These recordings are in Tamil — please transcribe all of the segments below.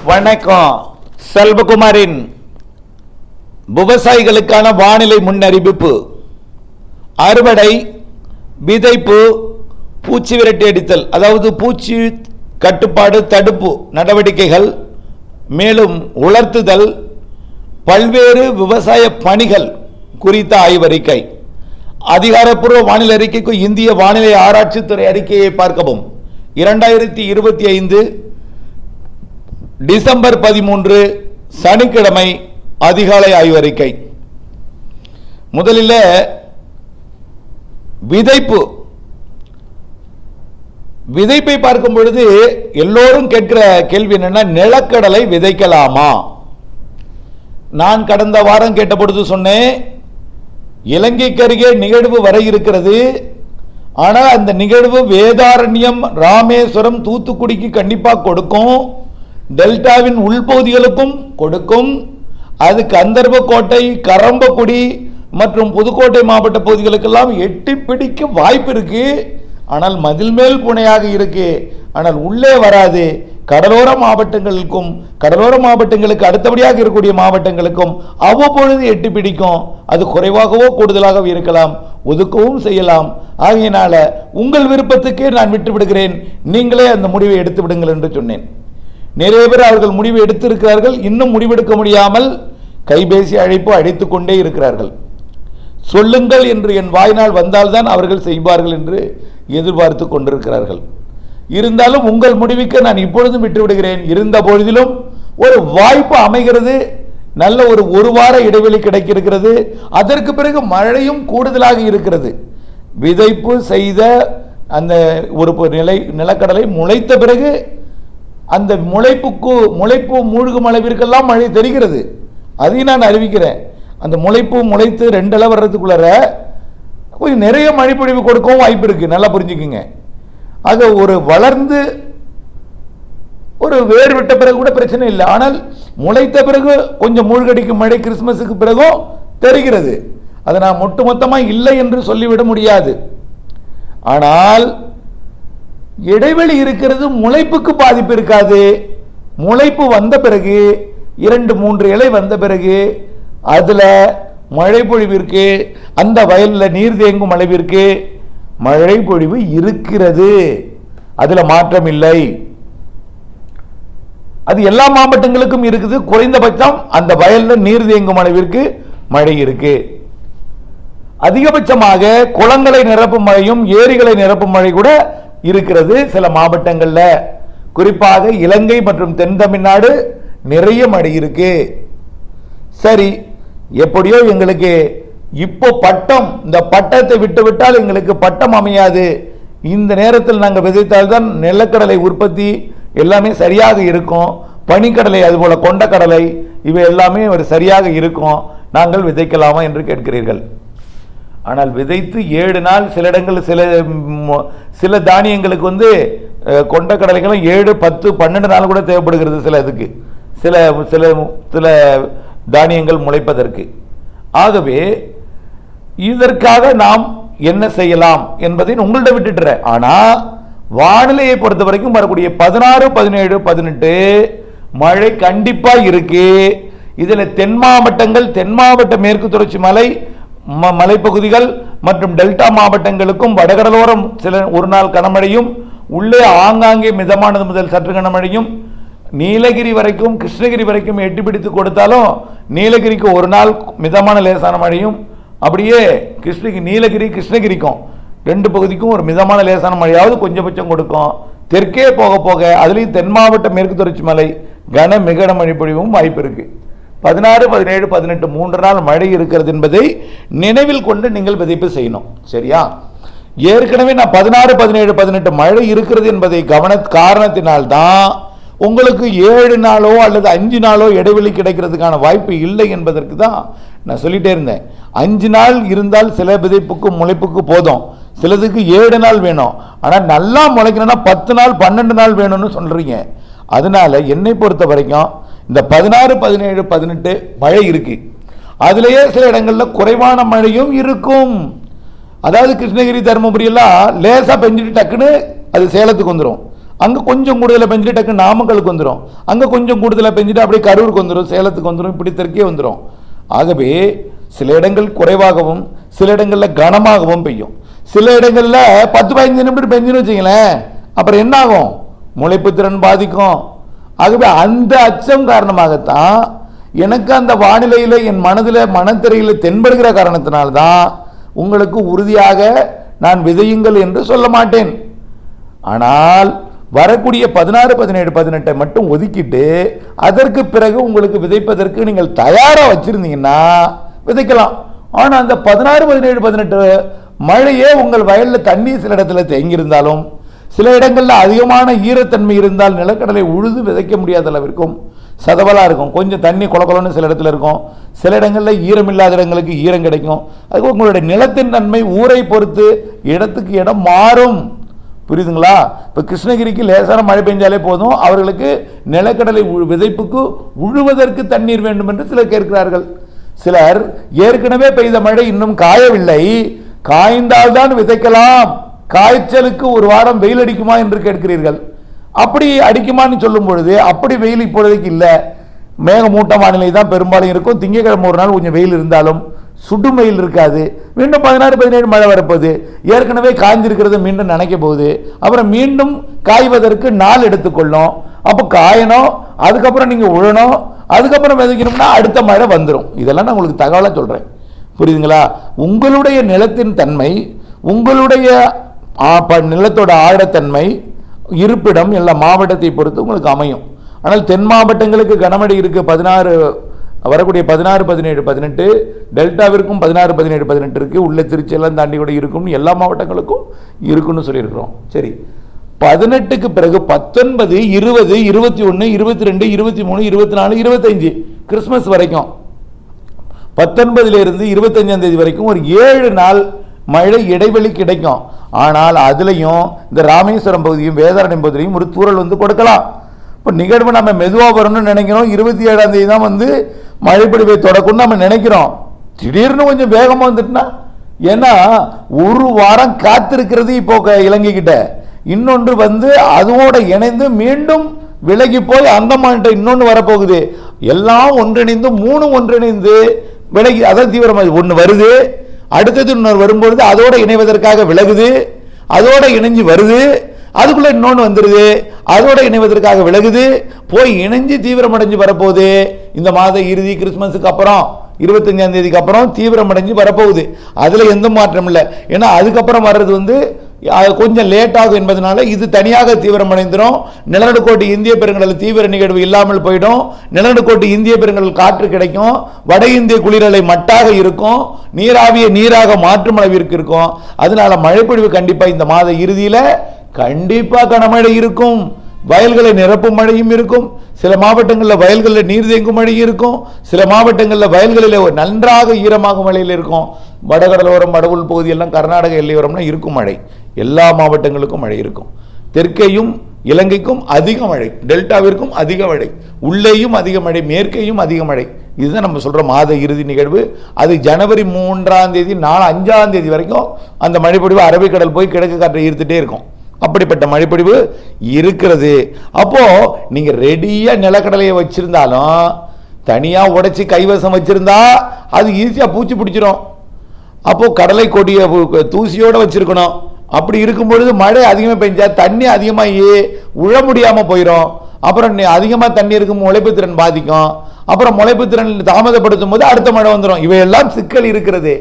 வணக்கம். செல்வகுமாரின் விவசாயிகளுக்கான வானிலை முன்னறிவிப்பு. அறுவடை, விதைப்பு, பூச்சி விரட்டி அடித்தல், அதாவது பூச்சி கட்டுப்பாடு தடுப்பு நடவடிக்கைகள், மேலும் உலர்த்துதல், பல்வேறு விவசாய பணிகள் குறித்த ஆய்வறிக்கை. அதிகாரப்பூர்வ வானிலை அறிக்கைக்கு இந்திய வானிலை ஆராய்ச்சித்துறை அறிக்கையை பார்க்கவும். 2025 டிசம்பர் 13 சனிக்கிழமை அதிகாலை ஆய்வறிக்கை. முதலில் விதைப்பை பார்க்கும் பொழுது எல்லோரும் கேட்கிற கேள்வி என்னன்னா, நிலக்கடலை விதைக்கலாமா? நான் கடந்த வாரம் கேட்டபொழுது சொன்னேன், இலங்கைக்கு அருகே நிகழ்வு வர இருக்கிறது. ஆனால் அந்த நிகழ்வு வேதாரண்யம், ராமேஸ்வரம், தூத்துக்குடிக்கு கண்டிப்பாக கொடுக்கும், டெல்டாவின் உள்பகுதிகளுக்கும் கொடுக்கும். அது கந்தர்வக்கோட்டை, கரம்பக்குடி மற்றும் புதுக்கோட்டை மாவட்ட பகுதிகளுக்கெல்லாம் எட்டி பிடிக்க வாய்ப்பு இருக்கு. ஆனால் மதில் மேல் புனையாக இருக்கு, ஆனால் உள்ளே வராது. கடலோர மாவட்டங்களுக்கும் கடலோர மாவட்டங்களுக்கு அடுத்தபடியாக இருக்கக்கூடிய மாவட்டங்களுக்கும் அவ்வப்பொழுது எட்டி பிடிக்கும். அது குறைவாகவோ கூடுதலாகவோ இருக்கலாம், ஒதுக்கவும் செய்யலாம். ஆகையினால உங்கள் விருப்பத்துக்கே நான் விட்டு விடுகிறேன், நீங்களே அந்த முடிவை எடுத்து விடுங்கள் என்று சொன்னேன். நிறைய பேர் அவர்கள் முடிவு எடுத்திருக்கிறார்கள், இன்னும் முடிவெடுக்க முடியாமல் கைபேசி அழைப்பு அழைத்துக் கொண்டே இருக்கிறார்கள். சொல்லுங்கள் என்று என் வாய்நாள் வந்தால்தான் அவர்கள் செய்வார்கள் என்று எதிர்பார்த்து கொண்டிருக்கிறார்கள். இருந்தாலும் உங்கள் முடிவுக்கு நான் இப்பொழுதும் விட்டு விடுகிறேன். இருந்த பொழுதிலும் ஒரு வாய்ப்பு அமைகிறது, நல்ல ஒரு வார இடைவெளி கிடைக்கிறது. அதற்கு பிறகு மழையும் கூடுதலாக இருக்கிறது. விதைப்பு செய்த அந்த ஒரு நிலக்கடலை முளைத்த பிறகு அந்த முளைப்பு மூழ்கும் அளவிற்கெல்லாம் மழை தெரிகிறது. அதையும் நான் அறிவிக்கிறேன். அந்த முளைத்து 2 அளவு வர்றதுக்குள்ளார கொஞ்சம் நிறைய மழைப்பொழிவு கொடுக்கவும் வாய்ப்பு இருக்கு. நல்லா புரிஞ்சுக்குங்க. அது ஒரு வளர்ந்து ஒரு வேர் விட்ட பிறகு கூட பிரச்சனை இல்லை. ஆனால் முளைத்த பிறகு கொஞ்சம் மூழ்கடிக்கும் மழை கிறிஸ்துமஸுக்கு பிறகும் தெரிகிறது. அதை நான் ஒட்டுமொத்தமாக இல்லை என்று சொல்லிவிட முடியாது. ஆனால் இடைவெளி இருக்கிறது, முளைப்புக்கு பாதிப்பு இருக்காது. முளைப்பு வந்த பிறகு 2-3 இலை வந்த பிறகு அதுல மழை பொழிவிற்கு, அந்த வயலில் நீர் தேங்கும் அளவிற்கு மழை பொழிவு இருக்கிறது. அதுல மாற்றம் இல்லை. அது எல்லா மாவட்டங்களுக்கும் இருக்குது. குறைந்தபட்சம் அந்த வயலில் நீர் தேங்கும் அளவிற்கு மழை இருக்கு. அதிகபட்சமாக குளங்களை நிரப்பும் மழையும் ஏரிகளை நிரப்பும் மழை கூட இருக்கிறது சில மாவட்டங்கள்ல. குறிப்பாக இலங்கை மற்றும் தென் தமிழ்நாடு நிறைய மழை இருக்கு. சரி, எப்படியோ எங்களுக்கு இப்போ பட்டம், இந்த பட்டத்தை விட்டுவிட்டால் எங்களுக்கு பட்டம் அமையாது. இந்த நேரத்தில் நாங்கள் விதைத்தால்தான் நிலக்கடலை உற்பத்தி எல்லாமே சரியாக இருக்கும். பனிக்கடலை, அதுபோல கொண்டக்கடலை, இவை எல்லாமே ஒரு சரியாக இருக்கும். நாங்கள் விதைக்கலாமா என்று கேட்கிறீர்கள். ஆனால் விதைத்து 7 நாள், சில இடங்கள் சில தானியங்களுக்கு கொண்டக்கடலைகளும் 7, 10, 12 நாள் கூட தேவைப்படுகிறது. சில இதுக்கு சில சில சில தானியங்கள் முளைப்பதற்கு. ஆகவே இதற்காக நாம் என்ன செய்யலாம் என்பதை உங்கள்கிட்ட விட்டுட்டுறேன். ஆனால் வானிலையை பொறுத்த வரைக்கும் வரக்கூடிய 16, 17, 18 மழை கண்டிப்பா இருக்கு. இதுல தென் மாவட்ட மேற்கு தொடர்ச்சி மலைப்பகுதிகள் மற்றும் டெல்டா மாவட்டங்களுக்கும் வடகடலோரம் ஒரு நாள் கனமழையும், உள்ளே ஆங்காங்கே மிதமானது முதல் சற்று கனமழையும், நீலகிரி வரைக்கும் கிருஷ்ணகிரி வரைக்கும் எட்டி பிடித்து கொடுத்தாலும் நீலகிரிக்கு ஒரு நாள் மிதமான லேசான மழையும், அப்படியே நீலகிரி கிருஷ்ணகிரிக்கும் 2 பகுதிக்கும் ஒரு மிதமான லேசான மழையாவது கொஞ்சபட்சம் கொடுக்கும். தெற்கே போக போக அதுலேயும் தென் மாவட்ட மேற்கு தொடர்ச்சி மலை மிக மழை பொழிவும் வாய்ப்பு இருக்கு. 16, 17, 18 3 நாள் மழை இருக்கிறது என்பதை நினைவில் கொண்டு நீங்கள் விதைப்பு செய்யணும். சரியா? ஏற்கனவே நான் 16, 17, 18 மழை இருக்கிறது என்பதை காரணத்தினால்தான் உங்களுக்கு 7 நாளோ அல்லது 5 நாளோ இடைவெளி கிடைக்கிறதுக்கான வாய்ப்பு இல்லை என்பதற்கு தான் நான் சொல்லிட்டே இருந்தேன். 5 நாள் இருந்தால் சில விதைப்புக்கு முளைப்புக்கு போதும், சிலதுக்கு 7 நாள் வேணும். ஆனால் நல்லா முளைக்கணும்னா 10 நாள் 12 நாள் வேணும்னு சொல்றீங்க. அதனால என்னை பொறுத்த வரைக்கும் இந்த 16, 17, 18 மழை இருக்கு. அதுலேயே சில இடங்களில் குறைவான மழையும் இருக்கும். அதாவது கிருஷ்ணகிரி, தருமபுரி எல்லாம் லேசா பெஞ்சிட்டு டக்குன்னு அது சேலத்துக்கு வந்துடும். அங்கே கொஞ்சம் கூடுதலாக பெஞ்சிட்டு டக்கு நாமக்கலுக்கு வந்துடும், அங்கே கொஞ்சம் கூடுதலாக பெஞ்சிட்டு அப்படியே கரூருக்கு வந்துடும், சேலத்துக்கு வந்துடும், இப்படி தெற்கே வந்துடும். ஆகவே சில இடங்கள் குறைவாகவும் சில இடங்களில் கனமாகவும் பெய்யும். சில இடங்களில் 10-15 நிமிடம் பெஞ்சுன்னு வச்சுங்களேன், அப்புறம் என்ன ஆகும்? முளைப்பு திறன் பாதிக்கும். ஆகவே அந்த அச்சம் காரணமாகத்தான் எனக்கு அந்த வானிலையில் என் மனதில் மனத்திரையில் தென்படுகிற காரணத்தினால்தான் உங்களுக்கு உறுதியாக நான் விதையுங்கள் என்று சொல்ல மாட்டேன். ஆனால் வரக்கூடிய 16, 17, 18 மட்டும் ஒதுக்கிட்டு அதற்கு பிறகு உங்களுக்கு விதைப்பதற்கு நீங்கள் தயாராக வச்சிருந்தீங்கன்னா விதைக்கலாம். ஆனால் அந்த 16, 17, 18 மழையே உங்கள் வயலில் தண்ணி சில இடத்துல தேங்கியிருந்தாலும் சில இடங்களில் அதிகமான ஈரத்தன்மை இருந்தால் நிலக்கடலை உழுது விதைக்க முடியாத அளவிற்கும் சதவலாக இருக்கும். கொஞ்சம் தண்ணி கொலன்னு சில இடத்துல இருக்கும், சில இடங்களில் ஈரம் இல்லாத இடங்களுக்கு ஈரம் கிடைக்கும். அதுக்கு உங்களுடைய நிலத்தின் தன்மை ஊரை பொறுத்து இடத்துக்கு இடம் மாறும். புரியுதுங்களா? இப்போ கிருஷ்ணகிரிக்கு லேசான மழை பெஞ்சாலே போதும், அவர்களுக்கு நிலக்கடலை விதைப்புக்கு உழுவதற்கு தண்ணீர் வேண்டும் என்று சிலர் கேட்கிறார்கள். சிலர் ஏற்கனவே பெய்த மழை இன்னும் காயவில்லை, காய்ந்தால்தான் விதைக்கலாம், காய்ச்சலுக்கு ஒரு வாரம் வெயில் அடிக்குமா என்று கேட்கிறீர்கள். அப்படி அடிக்குமான்னு சொல்லும் பொழுது அப்படி வெயில் இப்பொழுதுக்கு இல்லை, மேகமூட்ட வானிலை தான் பெரும்பாலும் இருக்கும். திங்கட்கிழமை ஒரு நாள் கொஞ்சம் வெயில் இருந்தாலும் சுடும் வெயில் இருக்காது. மீண்டும் 16, 17 மழை வரப்போகுது, ஏற்கனவே காய்ஞ்சிருக்கிறது மீண்டும் நினைக்க போகுது, அப்புறம் மீண்டும் காய்வதற்கு நாள் எடுத்துக்கொள்ளும். அப்போ காயணும், அதுக்கப்புறம் நீங்கள் உழணும், அதுக்கப்புறம் விதைக்கணும்னா அடுத்த மழை வந்துடும். இதெல்லாம் நான் உங்களுக்கு தகவலாக சொல்கிறேன். புரியுதுங்களா? உங்களுடைய நிலத்தின் தன்மை, உங்களுடைய நிலத்தோட ஆழத்தன்மை, இருப்பிடம் எல்லாம் மாவட்டத்தை பொறுத்து உங்களுக்கு அமையும். ஆனால் தென் மாவட்டங்களுக்கு கனமழை இருக்கு, 16 வரக்கூடிய 16, 17, 18 டெல்டாவிற்கும் 16, 17, 18 இருக்கு. உள்ள திருச்சியெல்லாம் தாண்டி கூட இருக்கும்னு எல்லா மாவட்டங்களுக்கும் இருக்குன்னு சொல்லியிருக்கிறோம். சரி, 18க்கு பிறகு 19, 20, 21, 22, 23, 24, 25 கிறிஸ்மஸ் வரைக்கும் 19 25ஆம் தேதி வரைக்கும் ஒரு 7 நாள் மழை இடைவெளி கிடைக்கும். ஆனால் அதுலேயும் இந்த ராமேஸ்வரம் பகுதியும் வேதாரண்யம் பகுதியும் ஒரு தூறல் கொடுக்கலாம். இப்போ நிகழ்வு நம்ம மெதுவாக வரணும்னு நினைக்கிறோம், 27ஆம் தேதி தான் மழைப்பொழிவை தொடக்கும்னு நம்ம நினைக்கிறோம். திடீர்னு கொஞ்சம் வேகமாக வந்துட்டுனா, ஏன்னா ஒரு வாரம் காத்திருக்கிறது இப்போ இலங்கை கிட்ட, இன்னொன்று அதோட இணைந்து மீண்டும் விலகி போய் அந்தமான்ட்ட இன்னொன்று வரப்போகுது. எல்லாம் ஒன்றிணைந்து 3 ஒன்றிணைந்து விலகி, அதான் தீவிரமாக ஒன்று வருது, அடுத்தது இன்னொரு வரும்பொழுது அதோட இணைவதற்காக விலகுது, அதோட இணைஞ்சு வருது, அதுக்குள்ள இன்னொன்று வந்துடுது, அதோட இணைவதற்காக விலகுது, போய் இணைஞ்சு தீவிரமடைஞ்சு வரப்போகுது. இந்த மாத இறுதி கிறிஸ்துமஸுக்கு அப்புறம் 25ஆம் தேதிக்கு அப்புறம் தீவிரமடைஞ்சு வரப்போகுது. அதில் எந்த மாற்றம் இல்லை. ஏன்னா அதுக்கப்புறம் வர்றது கொஞ்சம் லேட் ஆகும் என்பதனால இது தனியாக தீவிரமடைந்துடும். நிலநடுக்கோட்டு இந்திய பெருங்கடல் தீவிர நிகழ்வு இல்லாமல் போயிடும். நிலநடுக்கோட்டு இந்திய பெருங்கடல் காற்று கிடைக்கும், வட இந்திய குளிரலை மட்டாக இருக்கும், நீராவிய நீராக மாற்றும் அளவிற்கு இருக்கும். அதனால மழைப்பொழிவு கண்டிப்பாக இந்த மாத இறுதியில் கண்டிப்பாக கனமழை இருக்கும். வயல்களை நிரப்பும் மழையும் இருக்கும். சில மாவட்டங்களில் வயல்களில் நீர் தேங்கும் மழையும் இருக்கும். சில மாவட்டங்களில் வயல்களில் நன்றாக ஈரமாக மழையில் இருக்கும். வடகடலோரம் வடவுள் பகுதியெல்லாம் கர்நாடக எல்லையோரம்னா இருக்கும் மழை. எல்லா மாவட்டங்களுக்கும் மழை இருக்கும். தெற்கேயும் இலங்கைக்கும் அதிக மழை, டெல்டாவிற்கும் அதிக மழை, உள்ளேயும் அதிக மழை, மேற்கேயும் அதிக மழை. இதுதான் நம்ம சொல்ற மாத இறுதி நிகழ்வு. அது ஜனவரி 3ஆம் தேதி 5ஆம் தேதி வரைக்கும் அந்த மழைப்பொழிவு அரபிக்கடல் போய் கிழக்கு காற்றை ஈர்த்துட்டே இருக்கும். அப்படிப்பட்ட மழைப்பொழிவு இருக்கிறது. அப்போ நீங்க ரெடியா நிலக்கடலையை வச்சிருந்தாலும் தனியா உடைச்சி கைவசம் வச்சிருந்தா அது ஈஸியா பூச்சி பிடிச்சிடும். அப்போ கடலை கொடிய தூசியோட வச்சிருக்கணும். அப்படி இருக்கும் பொழுது மழை அதிகமாக பெஞ்சா தண்ணி அதிகமாகி உழ முடியாம போயிடும். அப்புறம் அதிகமாக தண்ணி இருக்கும், முளைப்பு திறன் பாதிக்கும். அப்புறம் முளைப்பு திறன் தாமதப்படுத்தும் போது அடுத்த மழை வந்துடும். இவையெல்லாம் சிக்கல் இருக்கிறது.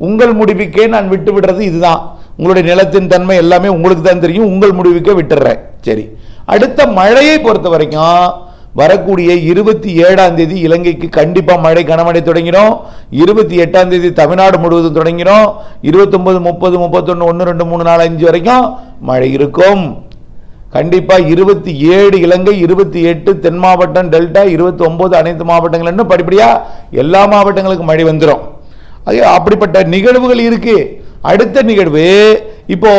உங்கள் முடிவுக்கே நான் விட்டு விடுறது இதுதான். உங்களுடைய நிலத்தின் தன்மை எல்லாமே உங்களுக்கு தான் தெரியும், உங்கள் முடிவுக்கே விட்டுறேன். சரி, அடுத்த மழையை பொறுத்த வரைக்கும் வரக்கூடிய 27ஆம் தேதி இலங்கைக்கு கண்டிப்பா மழை கனமழை தொடங்கிடும். 28ஆம் தேதி தமிழ்நாடு முழுவதும் தொடங்கிடும். 29, 30, 31, 1, 2, 3, 4, 5 வரைக்கும் மழை இருக்கும். கண்டிப்பா 27 இலங்கை, 28 தென் மாவட்டம் டெல்டா, 29 அனைத்து மாவட்டங்கள் படிப்படியா எல்லா மாவட்டங்களுக்கும் மழை வந்துடும். அப்படிப்பட்ட நிகழ்வுகள் இருக்கு. அடுத்த நிகழ்வு இப்போ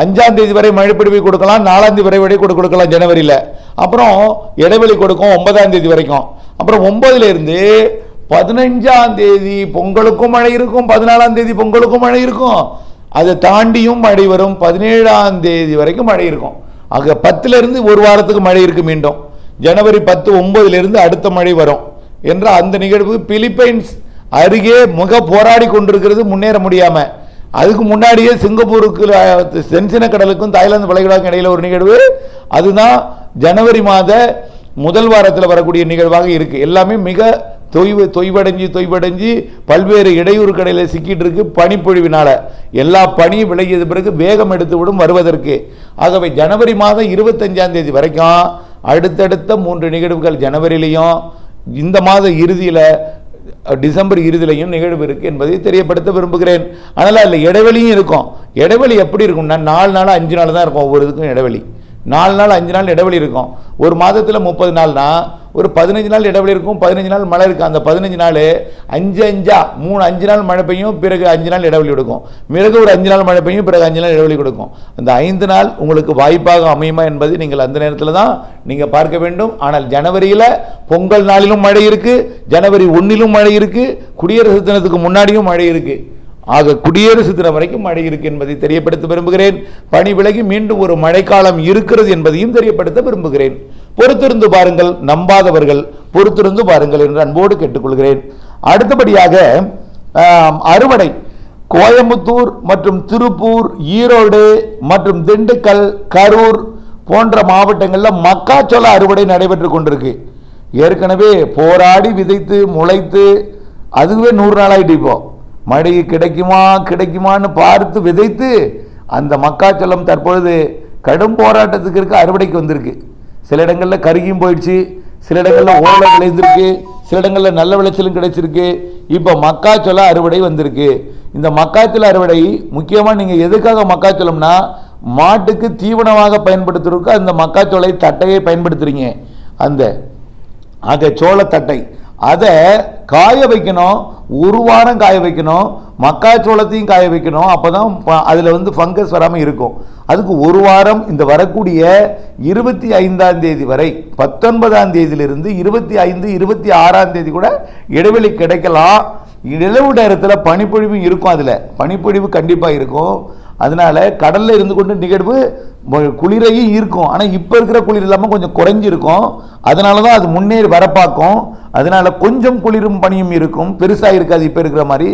5ஆம் தேதி வரை மழைப்பொழிவை கொடுக்கலாம், 4ஆம் தேதி வரை கொடுக்கலாம் ஜனவரியில். அப்புறம் இடைவெளி கொடுக்கும் 9ஆம் தேதி வரைக்கும். அப்புறம் 9ல இருந்து 15ஆம் தேதி பொங்கலுக்கும் மழை இருக்கும், 14ஆம் தேதி பொங்கலுக்கும் மழை இருக்கும். அதை தாண்டியும் மழை வரும், 17ஆம் தேதி வரைக்கும் மழை இருக்கும். ஆக 10லிருந்து ஒரு வாரத்துக்கு மழை இருக்கு. மீண்டும் ஜனவரி 10, 9லிருந்து அடுத்த மழை வரும் என்ற அந்த நிகழ்வு பிலிப்பைன்ஸ் அருகே மிக போராடி கொண்டிருக்கிறது, முன்னேற முடியாம. அதுக்கு முன்னாடியே சிங்கப்பூருக்கு தென்சின கடலுக்கும் தாய்லாந்து வளைகுடாக்கும் இடையில ஒரு நிகழ்வு, அதுதான் ஜனவரி மாத முதல் வாரத்தில் வரக்கூடிய நிகழ்வாக இருக்கு. எல்லாமே மிக தொய்வடைஞ்சு பல்வேறு இடையூறு கடையில் சிக்கிட்டு இருக்கு. பனிப்பொழிவினால எல்லா பனியும் விலகியது பிறகு வேகம் எடுத்து விடும் வருவதற்கு. ஆகவே ஜனவரி மாதம் 25ஆம் தேதி வரைக்கும் அடுத்தடுத்த 3 நிகழ்வுகள் ஜனவரியிலையும் இந்த மாத இறுதியில் டிசம்பர் இறுதியிலையும் நிகழ்வு இருக்கு என்பதை தெரியப்படுத்த விரும்புகிறேன். அதனால அதில் இடைவெளியும் இருக்கும். இடைவெளி எப்படி இருக்கும்னா 4 நாள் 5 நாள் தான் இருக்கும். ஒவ்வொரு இதுக்கும் இடைவெளி 4 நாள் 5 நாள் இடைவெளி இருக்கும். ஒரு மாதத்தில் 30 நாள்னா ஒரு 15 நாள் இடைவெளி இருக்கும். 15 நாள் மழை இருக்கும். அந்த 15 நாள் 5 நாள் மழை பெய்யும், பிறகு 5 நாள் இடைவெளி கொடுக்கும். பிறகு ஒரு 5 நாள் மழை பெய்யும், பிறகு 5 நாள் இடைவெளி கொடுக்கும். அந்த 5 நாள் உங்களுக்கு வாய்ப்பாக அமையுமா என்பதை நீங்கள் அந்த நேரத்தில் தான் நீங்கள் பார்க்க வேண்டும். ஆனால் ஜனவரியில் பொங்கல் நாளிலும் மழை இருக்கு, ஜனவரி 1லும் மழை இருக்கு, குடியரசு தினத்துக்கு முன்னாடியும் மழை இருக்கு. ஆக குடியரசு தினம் வரைக்கும் மழை இருக்கு என்பதை தெரியப்படுத்த விரும்புகிறேன். பனி விலகி மீண்டும் ஒரு மழைக்காலம் இருக்கிறது என்பதையும் தெரியப்படுத்த விரும்புகிறேன். பொறுத்திருந்து பாருங்கள், நம்பாதவர்கள் பொறுத்திருந்து பாருங்கள் என்று அன்போடு கேட்டுக்கொள்கிறேன். அடுத்தபடியாக அறுவடை கோயம்புத்தூர் மற்றும் திருப்பூர், ஈரோடு மற்றும் திண்டுக்கல், கரூர் போன்ற மாவட்டங்களில் மக்காச்சோள அறுவடை நடைபெற்று கொண்டிருக்கு. ஏற்கனவே போராடி விதைத்து முளைத்து அதுவே 100 நாள் ஆகிட்டு இப்போ மழை கிடைக்குமான்னு பார்த்து விதைத்து அந்த மக்காச்சோளம் தற்பொழுது கடும் போராட்டத்துக்கு இருக்க அறுவடைக்கு வந்திருக்கு. சில இடங்களில் கருகியும் போயிடுச்சு, சில இடங்களில் ஓலை விளைந்திருக்கு, சில இடங்களில் நல்ல விளைச்சலும் கிடைச்சிருக்கு. இப்போ மக்காச்சோள அறுவடை வந்திருக்கு. இந்த மக்காச்சோள அறுவடை முக்கியமாக நீங்கள் எதுக்காக மக்காச்சோளம்னா மாட்டுக்கு தீவனமாக பயன்படுத்துறதுக்கு அந்த மக்காச்சோளை தட்டையை பயன்படுத்துறீங்க. அந்த ஆக சோளத்தட்டை அதை காய வைக்கணும், 1 வாரம் காய வைக்கணும். மக்காச்சோளத்தையும் காய வைக்கணும், அப்போதான் அதில் ஃபங்கஸ் வராமல் இருக்கும். அதுக்கு 1 வாரம் இந்த வரக்கூடிய 25ஆம் தேதி வரை 19ஆம் தேதியிலிருந்து 25, 26ஆம் தேதி கூட இடைவெளி கிடைக்கலாம். இடைவு நேரத்தில் பனிப்பொழிவு இருக்கும், அதில் பனிப்பொழிவு கண்டிப்பாக இருக்கும். அதனால கடல்ல இருந்து கொண்டு நிகழ்வு குளிரையும் இருக்கும். ஆனால் இப்போ இருக்கிற குளிர் இல்லாமல் கொஞ்சம் குறைஞ்சிருக்கும். அதனால தான் அது முன்னேறி வரப்பாக்கும். அதனால கொஞ்சம் குளிரும் பனியும் இருக்கும், பெருசாக இருக்காது இப்போ இருக்கிற மாதிரி.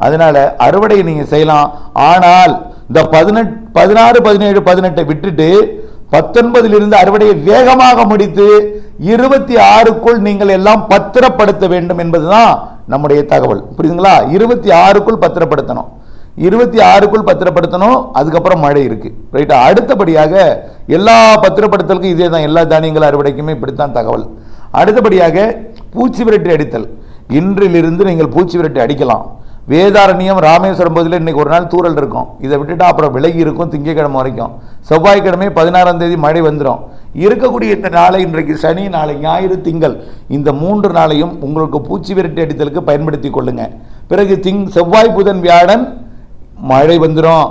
அதனால அறுவடையை நீங்கள் செய்யலாம். ஆனால் இந்த 16, 17, 18 விட்டுட்டு 19லிருந்து அறுவடையை வேகமாக முடித்து 26க்குள் நீங்கள் எல்லாம் பத்திரப்படுத்த வேண்டும் என்பதுதான் நம்முடைய தகவல். புரியுதுங்களா? 26க்குள் பத்திரப்படுத்தணும், 26க்குள் பத்திரப்படுத்தணும். அதுக்கப்புறம் மழை இருக்கு, ரைட்டா? அடுத்தபடியாக எல்லா பத்திரப்படுத்தலுக்கும் இதே தான், எல்லா தானியங்கள் அறுவடைக்குமே இப்படித்தான் தகவல். அடுத்தபடியாக பூச்சி விரட்டி அடித்தல். இன்றிலிருந்து நீங்கள் பூச்சி விரட்டி அடிக்கலாம். வேதாரண்யம், ராமேஸ்வரம் பகுதியில் இன்னைக்கு ஒரு நாள் தூரல் இருக்கும். இதை விட்டுட்டா அப்புறம் விலகி இருக்கும் திங்கட்கிழமை வரைக்கும். செவ்வாய்க்கிழமை 16ஆம் தேதி மழை வந்துடும். இருக்கக்கூடிய இந்த நாளை, இன்றைக்கு சனி, நாளை ஞாயிறு, திங்கள், இந்த 3 நாளையும் உங்களுக்கு பூச்சி விரட்டி அடித்தலுக்கு பயன்படுத்தி கொள்ளுங்க. பிறகு செவ்வாய், புதன், வியாழன் மழை வந்துடும்.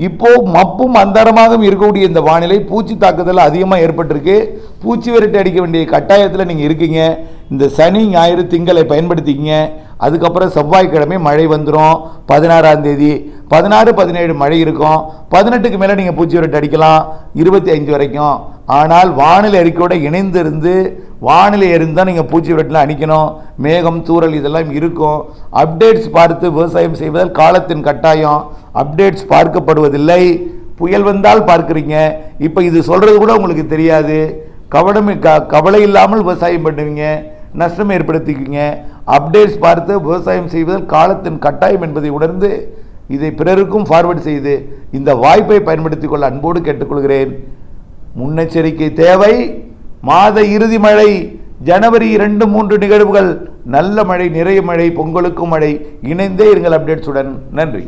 இப்போ மப்பும் அந்தரமாகவும் இருக்கக்கூடிய இந்த வானிலை பூச்சி தாக்குதல் அதிகமாக ஏற்பட்டிருக்கு. பூச்சி விரட்டி அடிக்க வேண்டிய கட்டாயத்தில் நீங்கள் இருக்கீங்க. இந்த சனி, ஞாயிறு, திங்களை பயன்படுத்திக்கிங்க. அதுக்கப்புறம் செவ்வாய்க்கிழமை மழை வந்துடும். 16ஆம் தேதி 16, 17 மழை இருக்கும். 18க்கு மேலே நீங்கள் பூச்சி விரட்டி அடிக்கலாம், 25 வரைக்கும். ஆனால் வானிலை அறிக்கையோட இணைந்து இருந்து வானிலை இருந்தால் நீங்கள் பூச்சி விரட்டலாம் அடிக்கணும். மேகம், தூறல் இதெல்லாம் இருக்கும். அப்டேட்ஸ் பார்த்து விவசாயம் செய்வதால் காலத்தின் கட்டாயம். அப்டேட்ஸ் பார்க்கப்படுவதில்லை. புயல் வந்தால் பார்க்குறீங்க. இப்போ இது சொல்கிறது கூட உங்களுக்கு தெரியாது. கவலை இல்லாமல் விவசாயம் பண்ணுவீங்க, நஷ்டம் ஏற்படுத்திக்குவீங்க. அப்டேட்ஸ் பார்த்து விவசாயம் செய்வதால் காலத்தின் கட்டாயம் என்பதை உணர்ந்து இதை பிறருக்கும் ஃபார்வர்ட் செய்து இந்த வாய்ப்பை பயன்படுத்திக் கொள்ள அன்போடு கேட்டுக்கொள்கிறேன். முன்னெச்சரிக்கை தேவை. மாத இறுதி மழை, ஜனவரி 2, 3 நிகழ்வுகள், நல்ல மழை, நிறைய மழை, பொங்கலுக்கும் மழை. இணைந்தே இருங்கள் அப்டேட்ஸுடன். நன்றி.